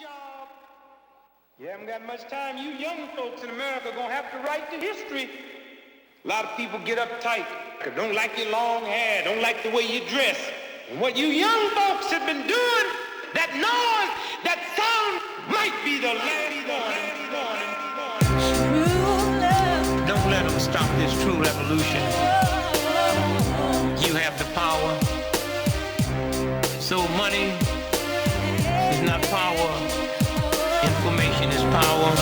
job. You haven't got much time. You young folks in America are going to have to write the history. A lot of people get uptight, don't like your long hair, don't like the way you dress. And what you young folks have been doing, that noise, that sound might be the last one. Don't let them stop this true revolution. You have the power. So money is not power. Information is power.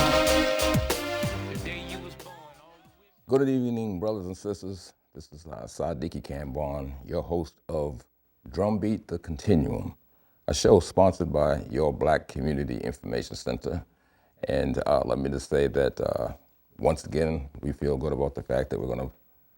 Good evening, brothers and sisters. This is Sadiki Kambon, your host of Drumbeat the Continuum, a show sponsored by your Black Community Information Center. And let me just say that once again, we feel good about the fact that we're going to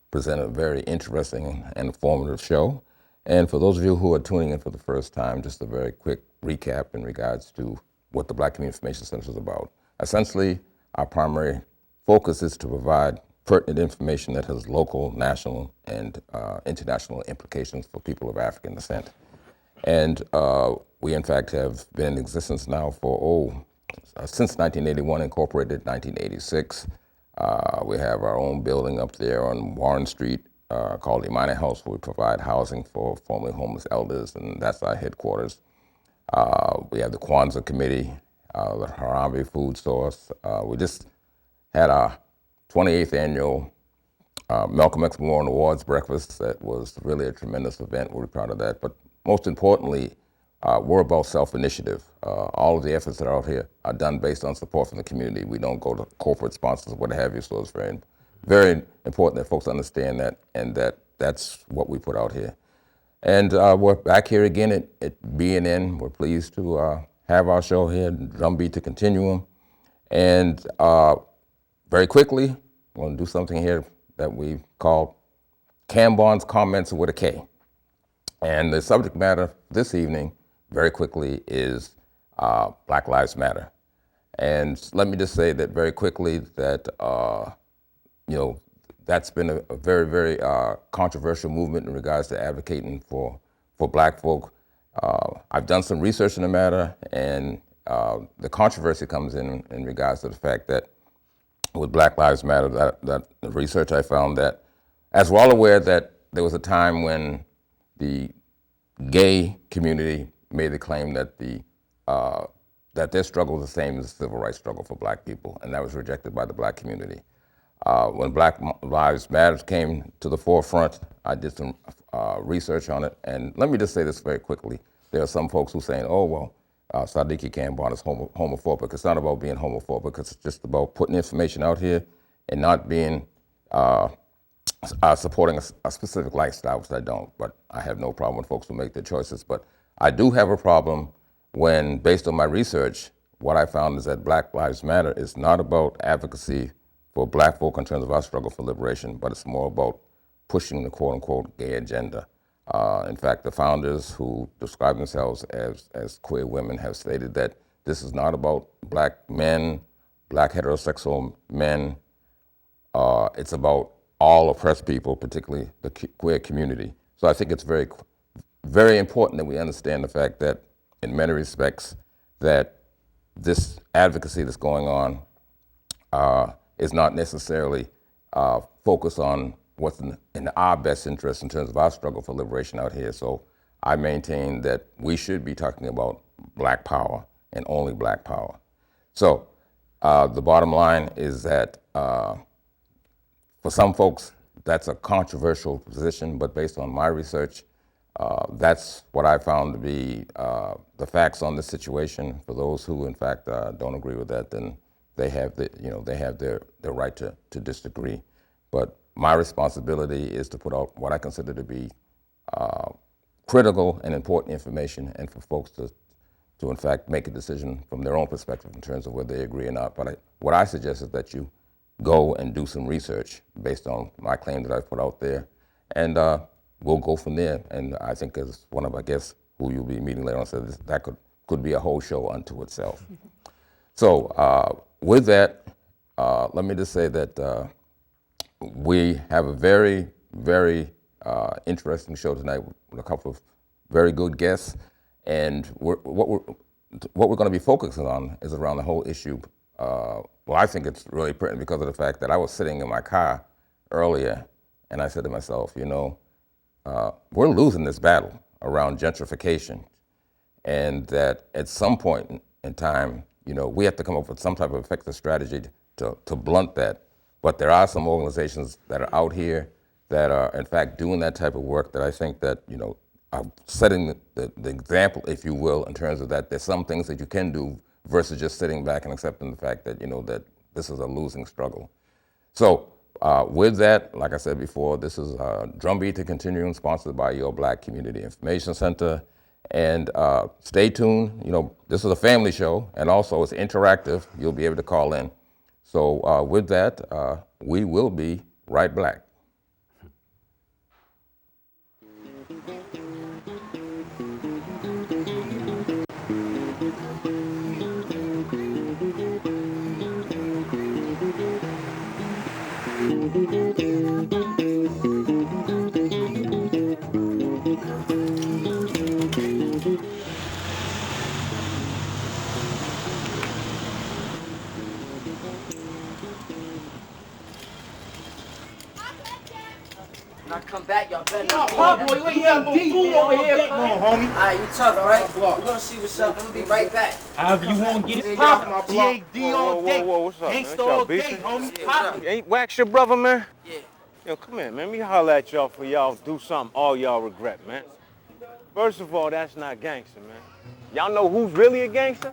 present a very interesting and informative show. And for those of you who are tuning in for the first time, just a very quick recap in regards to what the Black Community Information Center is about. Essentially, our primary focus is to provide pertinent information that has local, national, and international implications for people of African descent. And we, in fact, have been in existence now for, since 1981, incorporated 1986. We have our own building up there on Warren Street called the Imani House, where we provide housing for formerly homeless elders, and that's our headquarters. We have the Kwanzaa Committee, the Harambee Food Source. We just had our 28th annual Malcolm X Memorial Awards breakfast. That was really a tremendous event. We're proud of that. But most importantly, we're about self-initiative. All of the efforts that are out here are done based on support from the community. We don't go to corporate sponsors or what have you, so it's very, very important that folks understand that, and that's what we put out here. And we're back here again at BNN. We're pleased to have our show here, Drumbeat to Continuum. And very quickly, I'm going to do something here that we call Kambon's Comments with a K. And the subject matter this evening, very quickly, is Black Lives Matter. And let me just say that very quickly that, that's been a very, very controversial movement in regards to advocating for Black folk. I've done some research in the matter, and the controversy comes in regards to the fact that with Black Lives Matter, that the research I found that, as we're all aware, that there was a time when the gay community made the claim that that their struggle was the same as the civil rights struggle for Black people, and that was rejected by the Black community. When Black Lives Matter came to the forefront, I did some research on it, and let me just say this very quickly. There are some folks who are saying, Sadiki Kambon is homophobic. It's not about being homophobic. It's just about putting information out here and not being supporting a specific lifestyle, which I don't. But I have no problem with folks who make their choices. But I do have a problem when, based on my research, what I found is that Black Lives Matter is not about advocacy for Black folk in terms of our struggle for liberation, but it's more about pushing the quote-unquote gay agenda. In fact, the founders who describe themselves as queer women have stated that this is not about Black men, Black heterosexual men. It's about all oppressed people, particularly the queer community. So I think it's very, very important that we understand the fact that, in many respects, that this advocacy that's going on is not necessarily focused on what's in our best interest in terms of our struggle for liberation out here. So I maintain that we should be talking about Black power and only Black power. So the bottom line is that for some folks, that's a controversial position, but based on my research, that's what I found to be the facts on this situation. For those who, in fact, don't agree with that, then they have their right to disagree. But my responsibility is to put out what I consider to be critical and important information, and for folks to in fact make a decision from their own perspective in terms of whether they agree or not. But what I suggest is that you go and do some research based on my claim that I've put out there, and we'll go from there. And I think, as one of our guests who you'll be meeting later on said, that could be a whole show unto itself. So with that, let me just say that we have a very, very interesting show tonight with a couple of very good guests. And what we're going to be focusing on is around the whole issue. Well, I think it's really pertinent because of the fact that I was sitting in my car earlier and I said to myself, we're losing this battle around gentrification, and that at some point in time, we have to come up with some type of effective strategy to blunt that. But there are some organizations that are out here that are, in fact, doing that type of work that I think that, are setting the example, if you will, in terms of that there's some things that you can do versus just sitting back and accepting the fact that, that this is a losing struggle. So with that, like I said before, this is Drumbeat to Continuum, sponsored by your Black Community Information Center. And stay tuned. This is a family show, and also it's interactive. You'll be able to call in. So with that, we will be right back. When I come back, y'all better Boy, you ain't got no food over here. Come on, homie. Alright, you tough, right? We're gonna see what's up. I'm gonna be right back. However you want to get it poppin'. D.A.D. all day. Whoa, what's up, Gangsta man? all Y'all day, homie. Yeah, Poppin'. You ain't wax your brother, man? Yeah. Yo, come here, man. Me holler at y'all for y'all do something all y'all regret, man. First of all, that's not gangster, man. Y'all know who's really a gangster?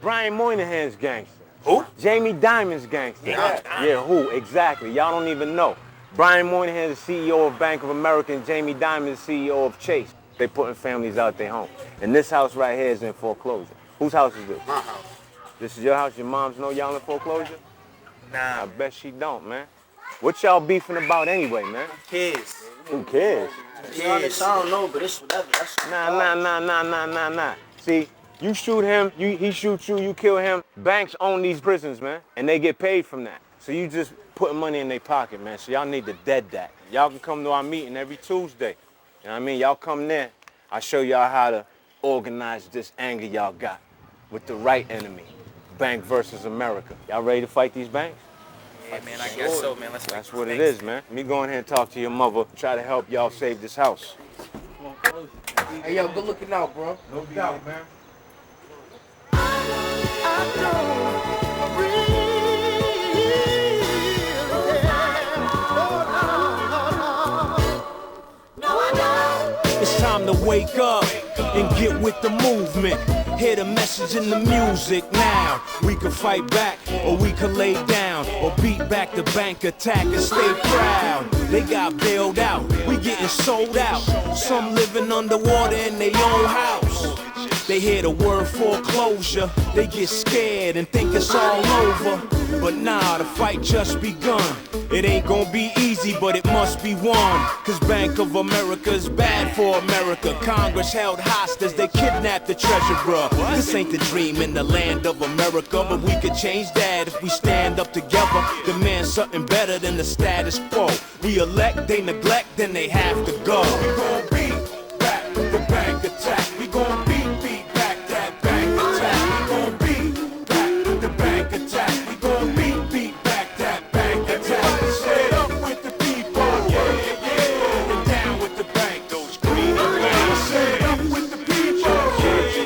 Brian Moynihan's gangster. Who? Jamie Dimon's gangster. Yeah, who? Exactly. Y'all don't even know. Brian Moynihan is the CEO of Bank of America, and Jamie Dimon is the CEO of Chase. They putting families out their home. And this house right here is in foreclosure. Whose house is this? My house. This is your house? Your moms know y'all in foreclosure? Nah, I bet she don't, man. What y'all beefing about anyway, man? kids. Who cares? To be honest, I don't know, but it's whatever. That's Nah. See, you shoot him, he shoots you, you kill him. Banks own these prisons, man, and they get paid from that. So you just putting money in their pocket, man. So y'all need to dead that. Y'all can come to our meeting every Tuesday. You know what I mean? Y'all come there. I'll show y'all how to organize this anger y'all got with the right enemy. Bank versus America. Y'all ready to fight these banks? Yeah, man, I guess so, man. Let's fight That's these what it things. is, man. Me go in here and talk to your mother, try to help y'all save this house. Hey, yo, good looking out, bro. No doubt, man. It's time to wake up and get with the movement. Hear the message in the music now. We can fight back, or we can lay down, or beat back the bank attack and stay proud. They got bailed out, we getting sold out. Some living underwater in their own house. They hear the word foreclosure, they get scared and think it's all over. But nah, the fight just begun. It ain't gonna be easy, but it must be won. Cause Bank of America's bad for America. Congress held hostage, they kidnapped the treasure, bruh. This ain't the dream in the land of America, but we could change that if we stand up together. Demand something better than the status quo. We elect, they neglect, then they have to go. We gon' beat back the bank attack. We gon' beat back that bank attack. We gon' beat back the bank attack. We gon' beat back that bank attack. Straight up with the people, yeah, and down with the bank. Those greedy banks. Straight up with the people,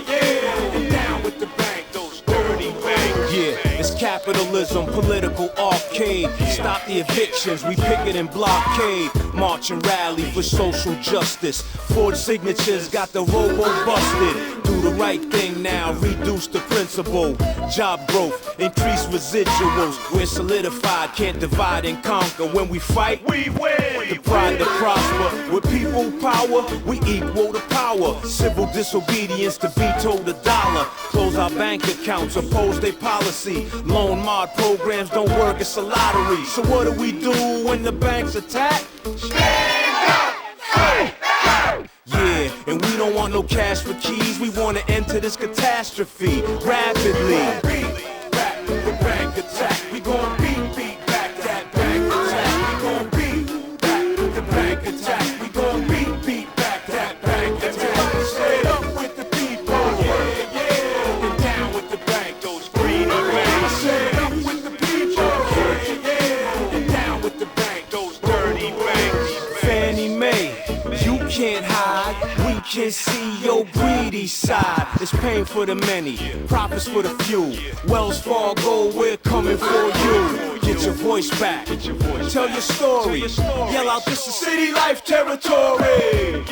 yeah, and down with the bank. Those dirty banks. Yeah, it's capitalism, political arcade. Stop the evictions, we picket and blockade. March and rally for social justice. Forged signatures got the robo busted. Do the right thing now, reduce the principle. Job growth, increase residuals. We're solidified, can't divide and conquer. When we fight, we win. The pride to prosper. With people power, we equal the power. Civil disobedience to veto the dollar. Close our bank accounts, oppose their policy. Loan mod programs don't work, it's a lottery. So what do we do when the banks attack? Stand up, fight back. Yeah, and we don't want no cash for keys. We want to enter this catastrophe rapidly. Beat back the bank attack. We gon' beat back that bank attack. We gon' beat back the bank attack. We gon' beat back that bank attack. Straight up with the people, yeah, your greedy side. It's pain for the many, profits for the few. Wells Fargo, we're coming for you. Get your voice back, tell your story. Yell out, this is city life territory.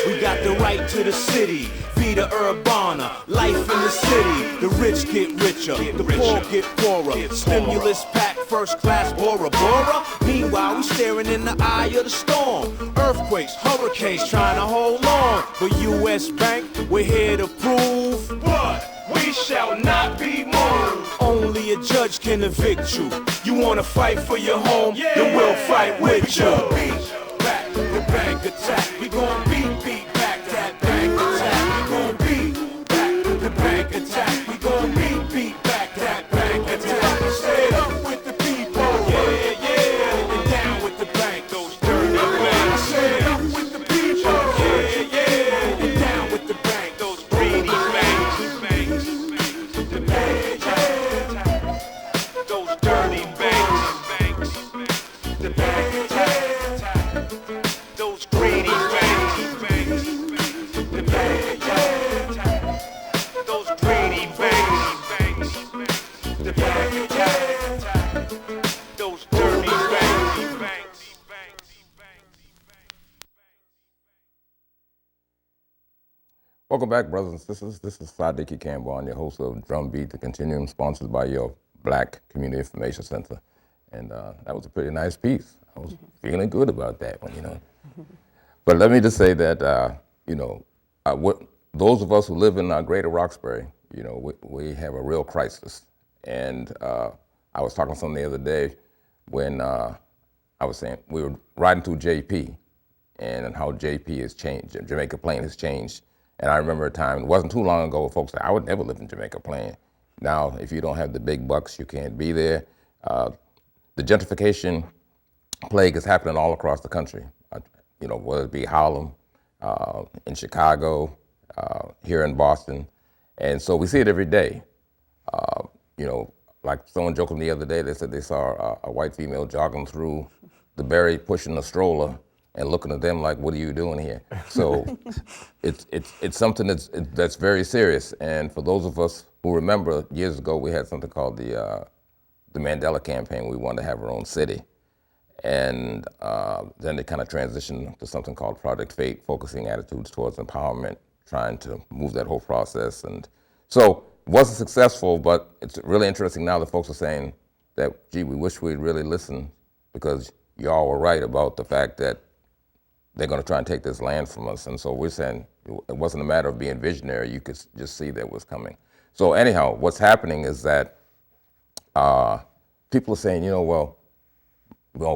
We got the right to the city. Vida Urbana, life in the city. The rich get richer, the poor get poorer. Stimulus pack, first class Bora Bora. Meanwhile, we staring in the eye of the storm. Earthquakes, hurricanes, trying to hold on. But U.S. Bank, we're here to prove what? We shall not be moved. Only a judge can evict you. You wanna fight for your home? Then we'll fight with you. Beat back the bank attack. We gon' beat back that bank attack. We gon' beat back the bank attack. We gon' beat back that bank attack. Stay up with the people, yeah, and down with the bank. Those dirty banks. Stay up with the people, yeah, and down with the bank. Those greedy banks. Those dirty banks. Those greedy banks. Those greedy banks. Those dirty banks. Welcome back, brothers and sisters. This is Sadiki Kambon, your host of Drum Beat, the Continuum, sponsored by your Black Community Information Center. And that was a pretty nice piece. I was feeling good about that one, you know. But let me just say that, those of us who live in Greater Roxbury, you know, we have a real crisis. And I was talking to someone the other day when I was saying we were riding through JP and how JP has changed, Jamaica Plain has changed. And I remember a time, it wasn't too long ago, where folks said, I would never live in Jamaica Plain. Now, if you don't have the big bucks, you can't be there. The gentrification plague is happening all across the country, whether it be Harlem, in Chicago, here in Boston. And so we see it every day. Like someone joked the other day, they said they saw a white female jogging through the Berry pushing a stroller and looking at them like, what are you doing here? So it's something that's very serious. And for those of us who remember, years ago we had something called the Mandela campaign. We wanted to have our own city. And then it kind of transitioned to something called Project Fate, focusing attitudes towards empowerment, trying to move that whole process. And so it wasn't successful, but it's really interesting now that folks are saying that, gee, we wish we'd really listened, because y'all were right about the fact that they're going to try and take this land from us. And so we're saying it wasn't a matter of being visionary. You could just see that it was coming. So anyhow, what's happening is that people are saying, well,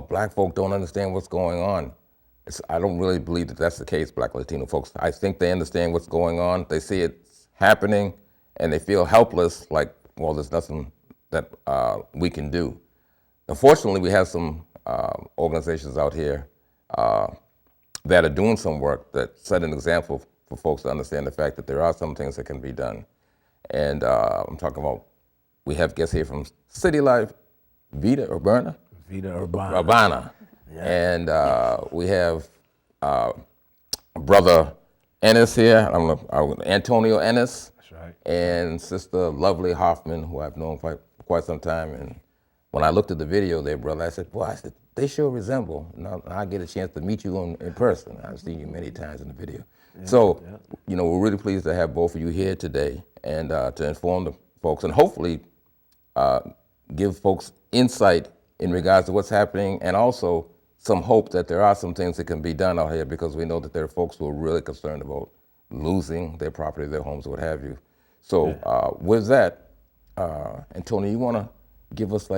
black folk don't understand what's going on. I don't really believe that that's the case, black Latino folks. I think they understand what's going on. They see it happening and they feel helpless, like, well, there's nothing that we can do. Unfortunately, we have some organizations out here that are doing some work that set an example for folks to understand the fact that there are some things that can be done. And I'm talking about, we have guests here from City Life, Vida Urbana? Vida Urbana. Urbana. Yeah. And we have brother Ennis here, Antonio Ennis. That's right. And sister Lovely Hoffman, who I've known for quite some time. And when I looked at the video there, brother, I said, they sure resemble. Now I get a chance to meet you in person. I've seen you many times in the video. Yeah, so, we're really pleased to have both of you here today and to inform the folks and hopefully give folks insight in regards to what's happening, and also some hope that there are some things that can be done out here, because we know that there are folks who are really concerned about losing their property, their homes, what have you. So with that, Antonio, you want to give us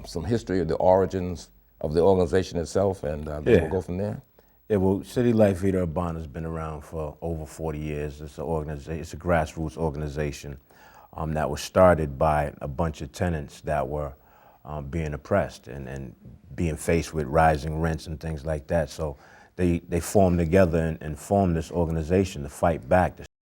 some history of the origins of the organization itself, and then we'll go from there? Yeah, well, City Life Vida Urbana has been around for over 40 years. It's a grassroots organization that was started by a bunch of tenants that were being oppressed and being faced with rising rents and things like that. So they formed together and formed this organization to fight back, to